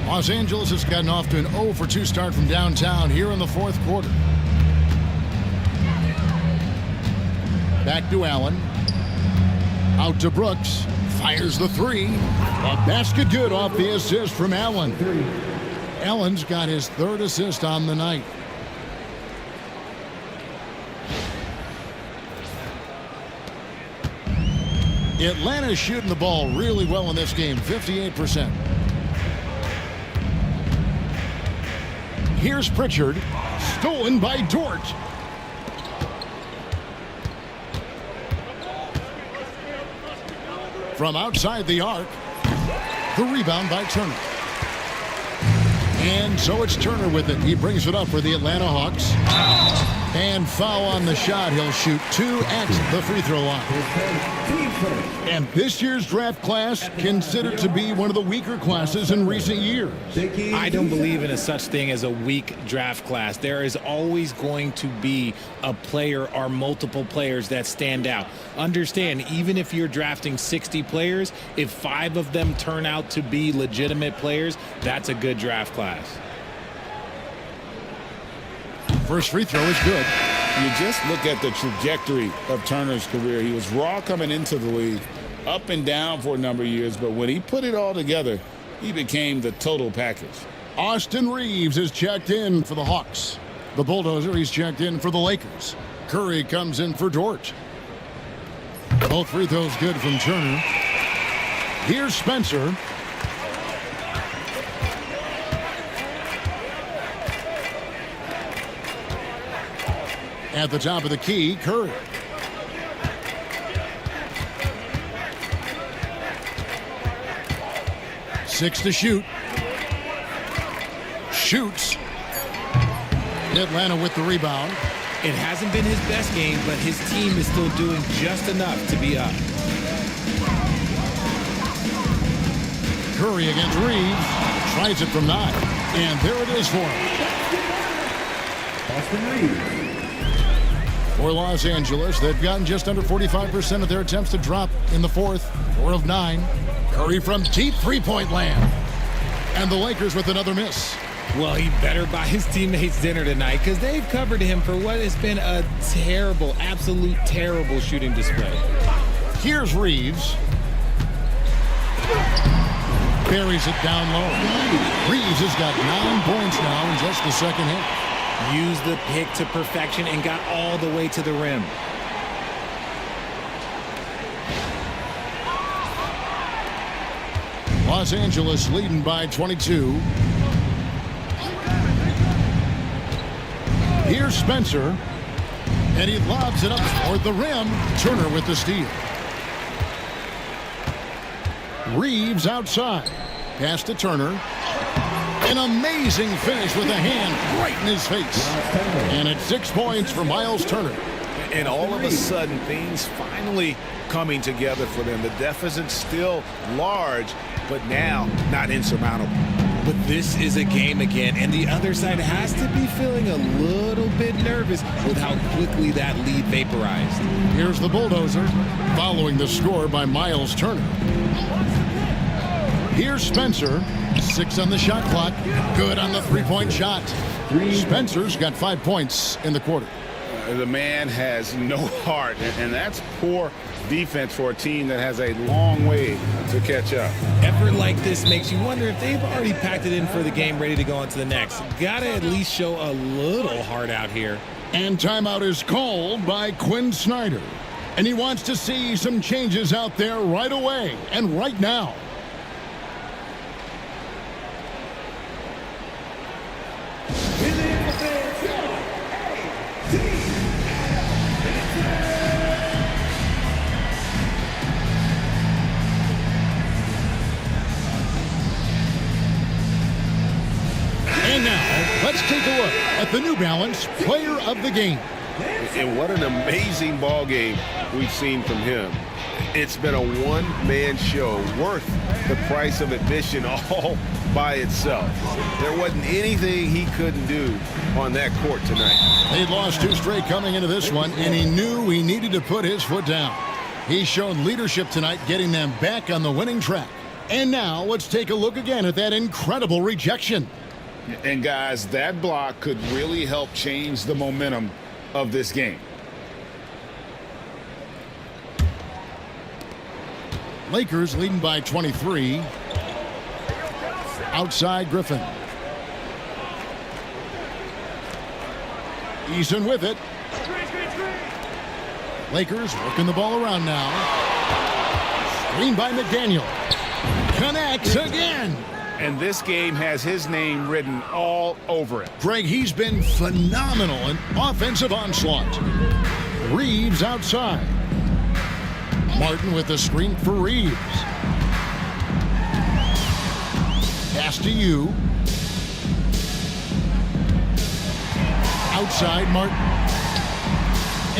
Los Angeles has gotten off to an 0 for 2 start from downtown here in the fourth quarter. Back to Allen. Out to Brooks. Fires the 3. A basket good off the assist from Allen. Allen's got his 3rd assist on the night. Atlanta's shooting the ball really well in this game, 58%. Here's Pritchard, stolen by Dort. From outside the arc, the rebound by Turner. And so it's Turner with it. He brings it up for the Atlanta Hawks. And foul on the shot. He'll shoot 2 at the free throw line. And this year's draft class considered to be one of the weaker classes in recent years. I don't believe in a such thing as a weak draft class. There is always going to be a player or multiple players that stand out. Understand, even if you're drafting 60 players, if 5 of them turn out to be legitimate players, that's a good draft class. First free throw is good. You just look at the trajectory of Turner's career. He was raw coming into the league, up and down for a number of years, but when he put it all together, he became the total package. Austin Reeves is checked in for the Hawks. The Bulldozer, he's checked in for the Lakers. Curry comes in for Dort. Both free throws good from Turner. Here's Spencer. At the top of the key, Curry. Six to shoot. Shoots. Atlanta with the rebound. It hasn't been his best game, but his team is still doing just enough to be up. Curry against Reeves. Tries it from 9. And there it is for him. Austin Reeves. For Los Angeles, they've gotten just under 45% of their attempts to drop in the fourth. 4 of 9. Curry from deep three-point land. And the Lakers with another miss. Well, he better buy his teammates dinner tonight because they've covered him for what has been a terrible, absolute terrible shooting display. Here's Reeves. Buries it down low. Reeves has got 9 points now in just the second hit. Used the pick to perfection and got all the way to the rim. Los Angeles leading by 22. Here's Spencer. And he lobs it up toward the rim. Turner with the steal. Reeves outside. Pass to Turner. An amazing finish with a hand right in his face. And it's 6 points for Miles Turner. And all of a sudden, things finally coming together for them. The deficit's still large, but now not insurmountable. But this is a game again, and the other side has to be feeling a little bit nervous with how quickly that lead vaporized. Here's the Bulldozer, following the score by Miles Turner. Here's Spencer. 6 on the shot clock. Good on the three-point shot. Spencer's got 5 points in the quarter. The man has no heart, and that's poor defense for a team that has a long way to catch up. Effort like this makes you wonder if they've already packed it in for the game, ready to go on to the next. Gotta at least show a little heart out here. And timeout is called by Quinn Snyder. And he wants to see some changes out there right away and right now. And now, let's take a look at the New Balance Player of the Game. And what an amazing ball game we've seen from him. It's been a one-man show worth the price of admission all by itself. There wasn't anything he couldn't do on that court tonight. They'd lost 2 straight coming into this one, and he knew he needed to put his foot down. He showed leadership tonight, getting them back on the winning track. And now let's take a look again at that incredible rejection. And guys, that block could really help change the momentum of this game. Lakers leading by 23. Outside Griffin. Eason with it. Lakers working the ball around now. Screen by McDaniel. Connects again. And this game has his name written all over it. Greg, he's been phenomenal in offensive onslaught. Reeves outside. Martin with the screen for Reeves. Pass to you. Outside Martin.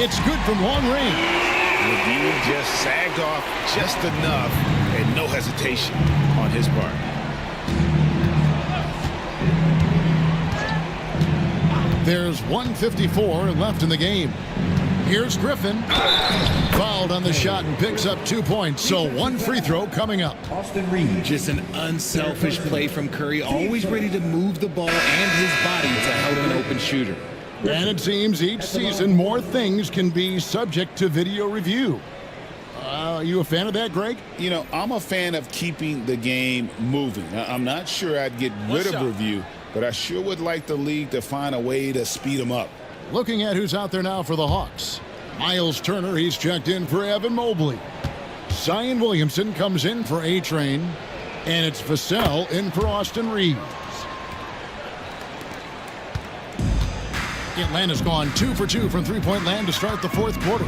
It's good from long range. McGee just sagged off just enough and no hesitation on his part. There's 1:54 left in the game. Here's Griffin. Fouled on the shot and picks up 2 points. So 1 free throw coming up. Austin Reed. Just an unselfish play from Curry, always ready to move the ball and his body to help an open shooter. And it seems each season more things can be subject to video review. Are you a fan of that, Greg? You know, I'm a fan of keeping the game moving. I'm not sure I'd get rid of review, but I sure would like the league to find a way to speed them up. Looking at who's out there now for the Hawks. Miles Turner, he's checked in for Evan Mobley. Zion Williamson comes in for A-Train. And it's Vassell in for Austin Reeves. Atlanta's gone 2 for 2 from three-point land to start the 4th quarter.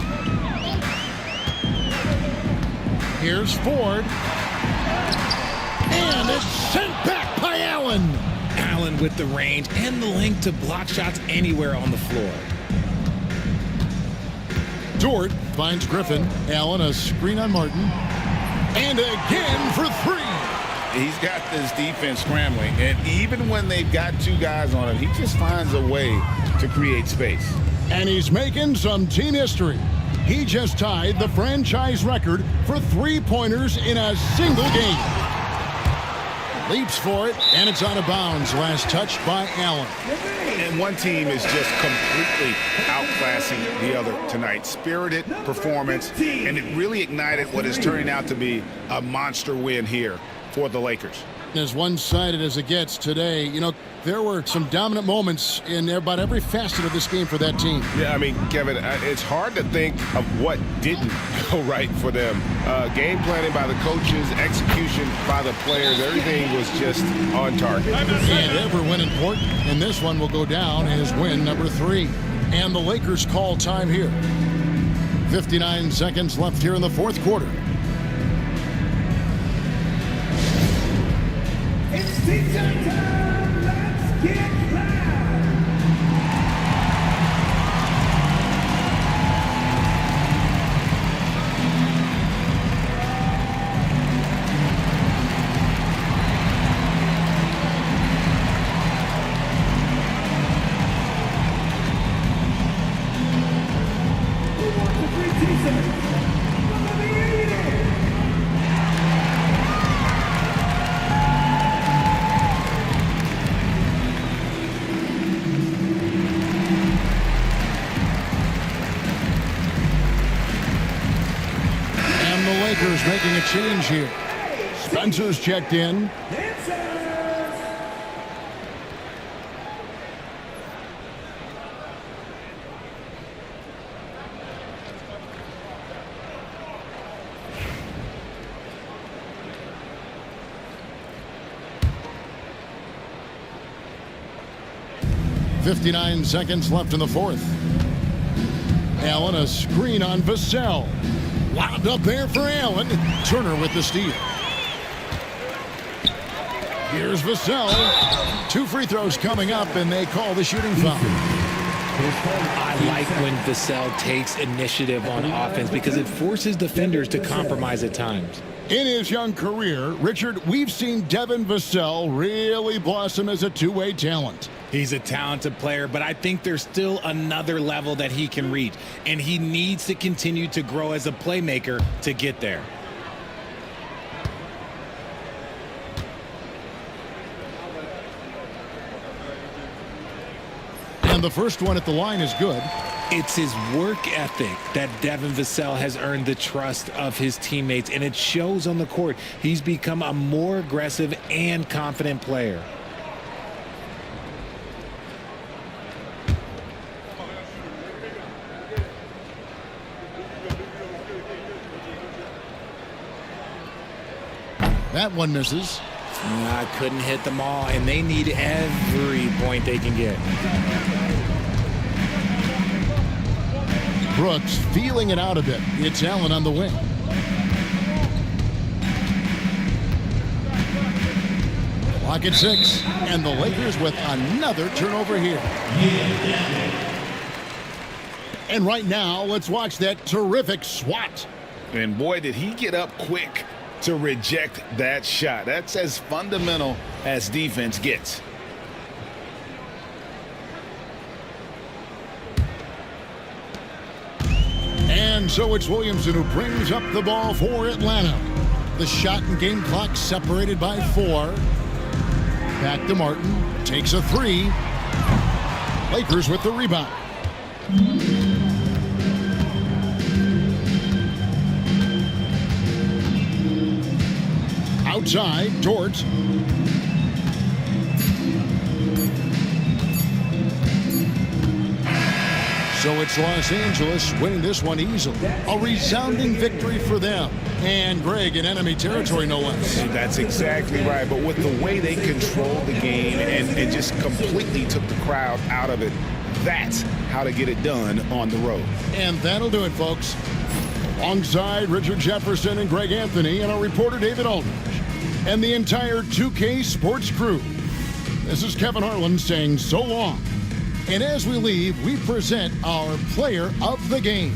Here's Ford. And it's sent back by Allen. Allen with the range and the length to block shots anywhere on the floor. Dort finds Griffin. Allen a screen on Martin. And again for 3. He's got this defense scrambling, and even when they've got 2 guys on him, he just finds a way to create space. And he's making some team history. He just tied the franchise record for 3-pointers in a single game. Leaps for it, and it's out of bounds. Last touch by Allen. And one team is just completely outclassing the other tonight. Spirited performance, and it really ignited what is turning out to be a monster win here for the Lakers. As one-sided as it gets today, you know, there were some dominant moments in about every facet of this game for that team. Yeah, I mean, Kevin, it's hard to think of what didn't go right for them. Game planning by the coaches, execution by the players, everything was just on target. And ever win important, and this one will go down as win number 3. And the Lakers call time here. 59 seconds left here in the 4th quarter. It's teacher time. Let's get loud. Who wants a free t-shirt? Let me eat it. the Lakers making a change here. Spencer's checked in. .59 seconds left in the fourth. Allen, a screen on Vassell. Lobbed up there for Allen. Turner with the steal. Here's Vassell. 2 free throws coming up, and they call the shooting foul. I like when Vassell takes initiative on offense because it forces defenders to compromise at times. In his young career, Richard, we've seen Devin Vassell really blossom as a two-way talent. He's a talented player, but I think there's still another level that he can reach, and he needs to continue to grow as a playmaker to get there. And the first one at the line is good. It's his work ethic that Devin Vassell has earned the trust of his teammates, and it shows on the court. He's become a more aggressive and confident player. That one misses. I couldn't hit them all, and they need every point they can get. Brooks feeling it out a bit. It's Allen on the wing. Clock at 6, and the Lakers with another turnover here. And right now, let's watch that terrific swat. And boy, did he get up quick to reject that shot. That's as fundamental as defense gets. And so it's Williamson who brings up the ball for Atlanta. The shot and game clock separated by 4. Back to Martin. Takes a 3. Lakers with the rebound. Outside, Dort. So it's Los Angeles winning this one easily. A resounding victory for them. And Greg in enemy territory, no less. That's exactly right. But with the way they controlled the game and just completely took the crowd out of it, that's how to get it done on the road. And that'll do it, folks. Alongside Richard Jefferson and Greg Anthony and our reporter David Aldridge and the entire 2K Sports crew, this is Kevin Harlan saying so long. And as we leave, we present our player of the game.